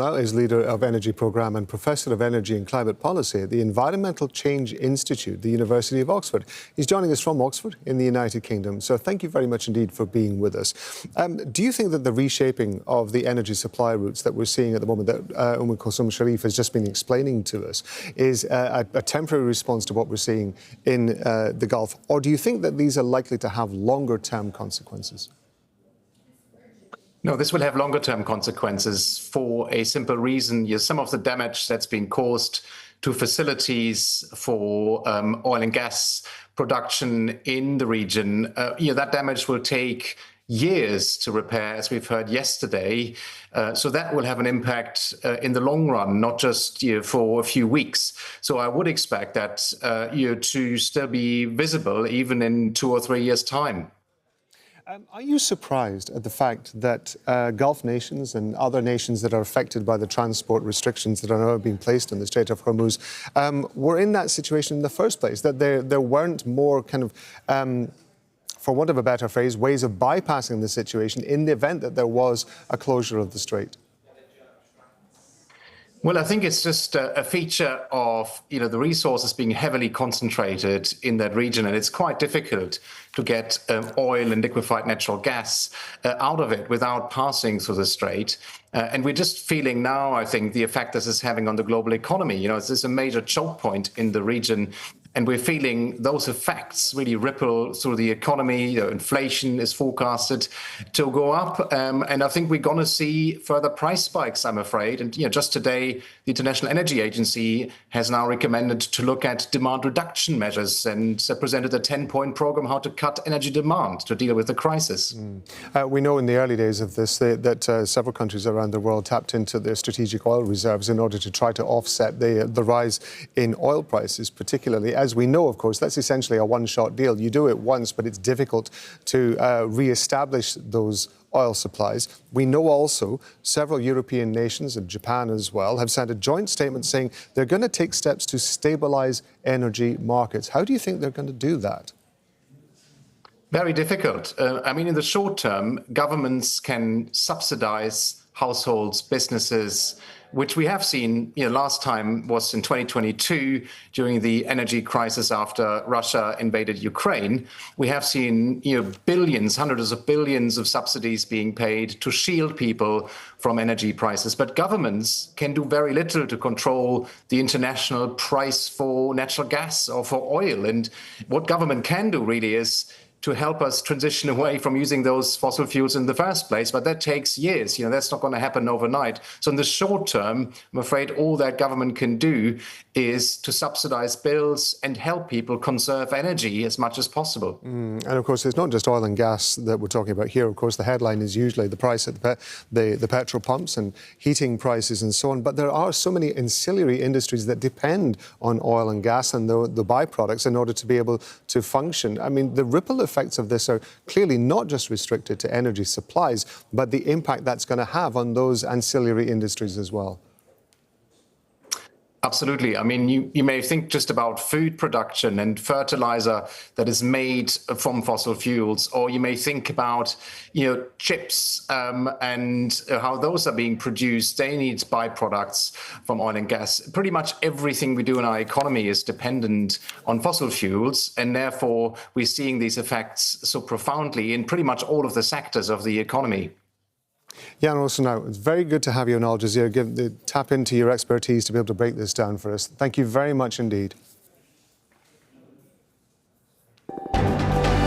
Now is leader of Energy Programme and Professor of Energy and Climate Policy at the Environmental Change Institute, the University of Oxford. He's joining us from Oxford in the United Kingdom. So thank you very much indeed for being with us. Do you think that the reshaping of the energy supply routes that we're seeing at the moment, that Kulsum Sharif has just been explaining to us, is a temporary response to what we're seeing in the Gulf? Or do you think that these are likely to have longer-term consequences? No, this will have longer-term consequences for a simple reason. Some of the damage that's been caused to facilities for oil and gas production in the region, that damage will take years to repair, as we've heard yesterday. So that will have an impact in the long run, not just for a few weeks. So I would expect that to still be visible even in 2 or 3 years' time. Are you surprised at the fact that Gulf nations and other nations that are affected by the transport restrictions that are now being placed in the Strait of Hormuz were in that situation in the first place, that there weren't more kind of, for want of a better phrase, ways of bypassing the situation in the event that there was a closure of the strait? Well, I think it's just a feature of the resources being heavily concentrated in that region, and it's quite difficult to get oil and liquefied natural gas out of it without passing through the strait. And we're just feeling now, I think, the effect this is having on the global economy. It's a major choke point in the region. And we're feeling those effects really ripple through the economy. Inflation is forecasted to go up. And I think we're going to see further price spikes, I'm afraid. And just today, the International Energy Agency has now recommended to look at demand reduction measures and presented a 10-point program how to cut energy demand to deal with the crisis. We know in the early days of this that several countries around the world tapped into their strategic oil reserves in order to try to offset the rise in oil prices, particularly. As we know, of course, that's essentially a one-shot deal. You do it once, but it's difficult to re-establish those oil supplies. We know also several European nations, and Japan as well, have sent a joint statement saying they're going to take steps to stabilise energy markets. How do you think they're going to do that? Very difficult. In the short term, governments can subsidise households, businesses, which we have seen, last time was in 2022 during the energy crisis after Russia invaded Ukraine. We have seen, billions, hundreds of billions of subsidies being paid to shield people from energy prices. But governments can do very little to control the international price for natural gas or for oil. And what government can do really is to help us transition away from using those fossil fuels in the first place. But that takes years. That's not going to happen overnight. So in the short term, I'm afraid all that government can do is to subsidize bills and help people conserve energy as much as possible. And of course, it's not just oil and gas that we're talking about here. Of course, the headline is usually the price at the petrol pumps and heating prices and so on. But there are so many ancillary industries that depend on oil and gas and the byproducts in order to be able to function. The ripple effects of this are clearly not just restricted to energy supplies, but the impact that's going to have on those ancillary industries as well. Absolutely. You may think just about food production and fertilizer that is made from fossil fuels, or you may think about, chips and how those are being produced. They need byproducts from oil and gas. Pretty much everything we do in our economy is dependent on fossil fuels, and therefore we're seeing these effects so profoundly in pretty much all of the sectors of the economy. Jan Rosenau, it's very good to have you on Al Jazeera. Tap into your expertise to be able to break this down for us. Thank you very much indeed.